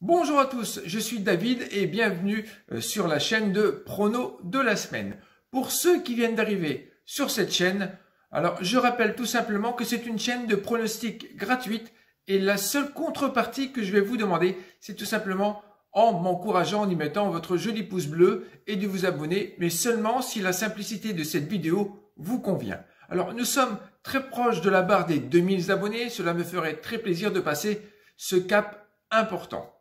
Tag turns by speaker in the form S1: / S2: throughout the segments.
S1: Bonjour à tous, je suis David et bienvenue sur la chaîne de Prono de la semaine. Pour ceux qui viennent d'arriver sur cette chaîne, alors je rappelle tout simplement que c'est une chaîne de pronostics gratuite et la seule contrepartie que je vais vous demander, c'est tout simplement en m'encourageant, en y mettant votre joli pouce bleu et de vous abonner, mais seulement si la simplicité de cette vidéo vous convient. Alors nous sommes très proches de la barre des 2000 abonnés, cela me ferait très plaisir de passer ce cap important.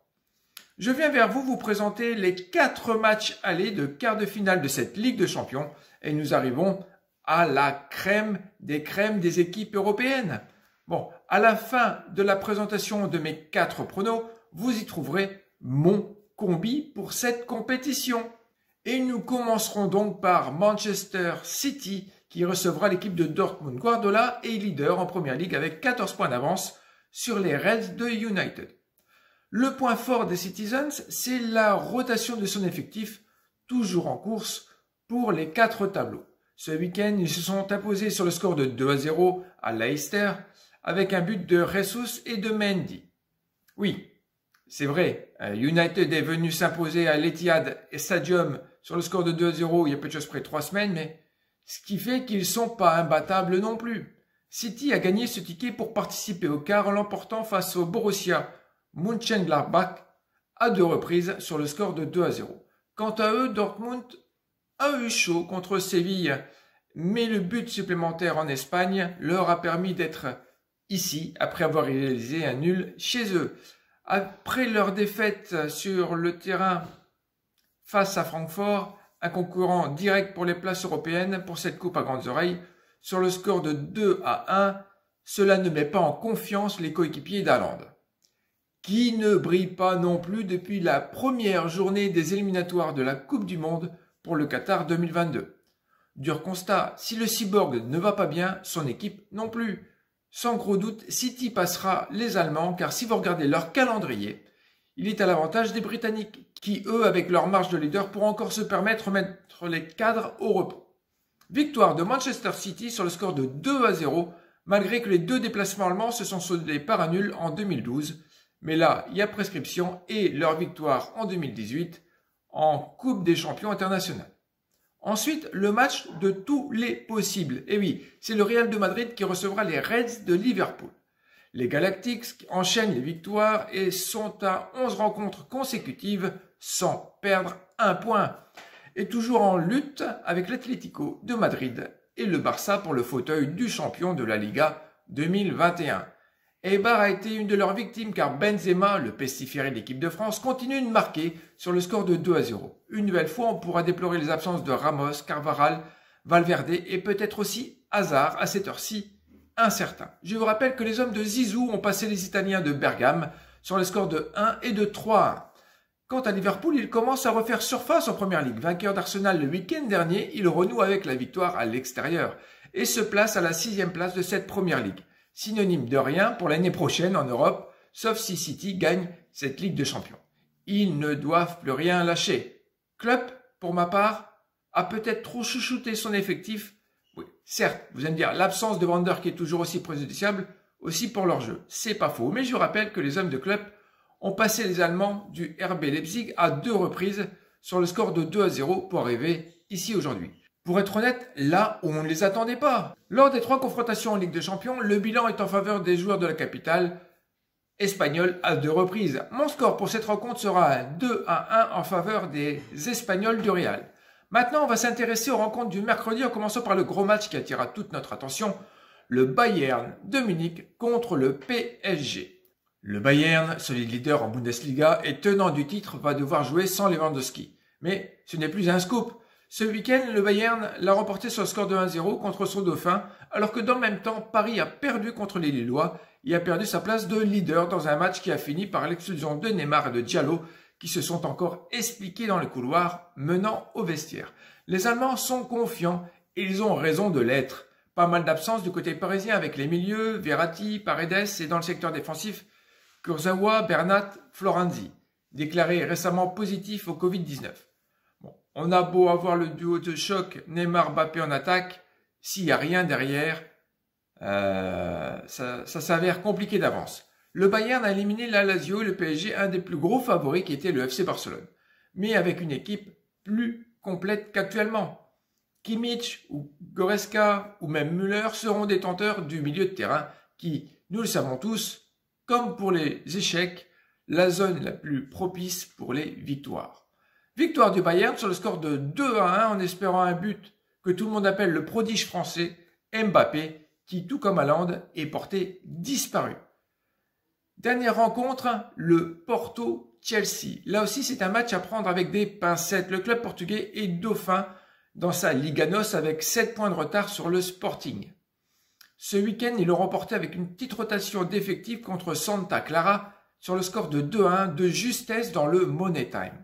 S1: Je viens vers vous vous présenter les 4 matchs allés de quart de finale de cette Ligue des Champions et nous arrivons à la crème des équipes européennes. Bon, à la fin de la présentation de mes 4 pronos, vous y trouverez mon combi pour cette compétition. Et nous commencerons donc par Manchester City qui recevra l'équipe de Dortmund. Guardiola est leader en première ligue avec 14 points d'avance sur les Reds de United. Le point fort des Citizens, c'est la rotation de son effectif, toujours en course pour les 4 tableaux. Ce week-end, ils se sont imposés sur le score de 2-0 à Leicester avec un but de Jesus et de Mendy. Oui, c'est vrai, United est venu s'imposer à l'Etihad Stadium sur le score de 2-0 il y a peu de choses près 3 semaines, mais ce qui fait qu'ils ne sont pas imbattables non plus. City a gagné ce ticket pour participer au quart en l'emportant face au Borussia Mönchengladbach à 2 reprises sur le score de 2-0. Quant à eux, Dortmund a eu chaud contre Séville, mais le but supplémentaire en Espagne leur a permis d'être ici après avoir réalisé un nul chez eux. Après leur défaite sur le terrain face à Francfort, un concurrent direct pour les places européennes pour cette coupe à grandes oreilles, sur le score de 2-1, cela ne met pas en confiance les coéquipiers d'Haaland, qui ne brille pas non plus depuis la première journée des éliminatoires de la Coupe du Monde pour le Qatar 2022. Dur constat, si le cyborg ne va pas bien, son équipe non plus. Sans gros doute, City passera les Allemands, car si vous regardez leur calendrier, il est à l'avantage des Britanniques, qui eux, avec leur marge de leader, pourront encore se permettre de mettre les cadres au repos. Victoire de Manchester City sur le score de 2-0, malgré que les 2 déplacements allemands se sont soldés par un nul en 2012, mais là, il y a prescription et leur victoire en 2018 en Coupe des Champions internationale. Ensuite, le match de tous les possibles. Et oui, c'est le Real de Madrid qui recevra les Reds de Liverpool. Les Galactics enchaînent les victoires et sont à 11 rencontres consécutives sans perdre un point. Et toujours en lutte avec l'Atlético de Madrid et le Barça pour le fauteuil du champion de la Liga 2021. Eibar a été une de leurs victimes car Benzema, le pestiféré de l'équipe de France, continue de marquer sur le score de 2-0. Une nouvelle fois, on pourra déplorer les absences de Ramos, Carvajal, Valverde et peut-être aussi Hazard à cette heure-ci incertain. Je vous rappelle que les hommes de Zizou ont passé les Italiens de Bergame sur les scores de 1 et de 3-1. Quant à Liverpool, il commence à refaire surface en première ligue. Vainqueur d'Arsenal le week-end dernier, il renoue avec la victoire à l'extérieur et se place à la 6e place de cette première ligue. Synonyme de rien pour l'année prochaine en Europe, sauf si City gagne cette Ligue des Champions. Ils ne doivent plus rien lâcher. Klopp, pour ma part, a peut-être trop chouchouté son effectif. Oui, certes, vous allez me dire, l'absence de Van der qui est toujours aussi préjudiciable, aussi pour leur jeu. C'est pas faux, mais je vous rappelle que les hommes de Klopp ont passé les Allemands du RB Leipzig à 2 reprises sur le score de 2-0 pour arriver ici aujourd'hui. Pour être honnête, là où on ne les attendait pas. Lors des 3 confrontations en Ligue des Champions, le bilan est en faveur des joueurs de la capitale espagnole à 2 reprises. Mon score pour cette rencontre sera un 2-1 en faveur des Espagnols du Real. Maintenant, on va s'intéresser aux rencontres du mercredi en commençant par le gros match qui attira toute notre attention, le Bayern de Munich contre le PSG. Le Bayern, solide leader en Bundesliga et tenant du titre, va devoir jouer sans Lewandowski. Mais ce n'est plus un scoop. Ce week-end, le Bayern l'a remporté sur le score de 1-0 contre son dauphin, alors que dans le même temps, Paris a perdu contre les Lillois et a perdu sa place de leader dans un match qui a fini par l'exclusion de Neymar et de Diallo, qui se sont encore expliqués dans le couloir, menant au vestiaire. Les Allemands sont confiants et ils ont raison de l'être. Pas mal d'absences du côté parisien avec les milieux, Verratti, Paredes et dans le secteur défensif, Kurzawa, Bernat, Florenzi, déclarés récemment positifs au Covid-19. On a beau avoir le duo de choc Neymar-Mbappé en attaque, s'il n'y a rien derrière, ça s'avère compliqué d'avance. Le Bayern a éliminé la Lazio et le PSG, un des plus gros favoris qui était le FC Barcelone. Mais avec une équipe plus complète qu'actuellement. Kimmich ou Goretzka ou même Müller seront détenteurs du milieu de terrain qui, nous le savons tous, comme pour les échecs, la zone la plus propice pour les victoires. Victoire du Bayern sur le score de 2-1 en espérant un but que tout le monde appelle le prodige français, Mbappé, qui tout comme Haaland est porté disparu. Dernière rencontre, le Porto-Chelsea. Là aussi c'est un match à prendre avec des pincettes. Le club portugais est dauphin dans sa Liga NOS avec 7 points de retard sur le Sporting. Ce week-end, ils l'ont remporté avec une petite rotation d'effectifs contre Santa Clara sur le score de 2-1 de justesse dans le Money Time.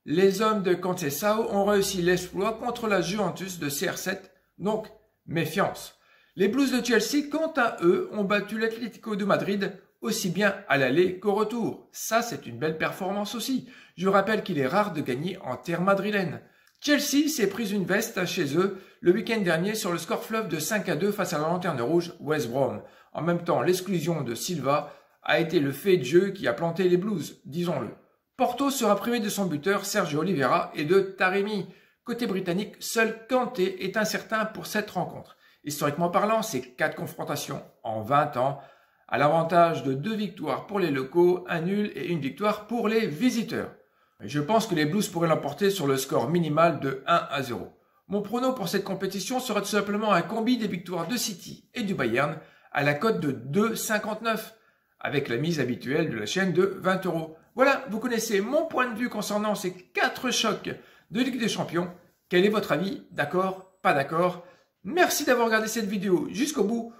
S1: Les hommes de Conceição ont réussi l'exploit contre la Juventus de CR7, donc méfiance. Les Blues de Chelsea, quant à eux, ont battu l'Atlético de Madrid aussi bien à l'aller qu'au retour. Ça, c'est une belle performance aussi. Je rappelle qu'il est rare de gagner en terre madrilène. Chelsea s'est pris une veste chez eux le week-end dernier sur le score fleuve de 5-2 face à la lanterne rouge West Brom. En même temps, l'exclusion de Silva a été le fait de jeu qui a planté les Blues, disons-le. Porto sera privé de son buteur Sergio Oliveira et de Taremi. Côté britannique, seul Kanté est incertain pour cette rencontre. Historiquement parlant, c'est 4 confrontations en 20 ans, à l'avantage de 2 victoires pour les locaux, un nul et une victoire pour les visiteurs. Je pense que les Blues pourraient l'emporter sur le score minimal de 1-0. Mon prono pour cette compétition sera tout simplement un combi des victoires de City et du Bayern à la cote de 2,59 avec la mise habituelle de la chaîne de 20 €. Voilà, vous connaissez mon point de vue concernant ces 4 chocs de Ligue des Champions. Quel est votre avis? D'accord? Pas d'accord? Merci d'avoir regardé cette vidéo jusqu'au bout.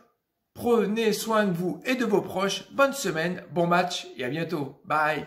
S1: Prenez soin de vous et de vos proches. Bonne semaine, bon match et à bientôt. Bye!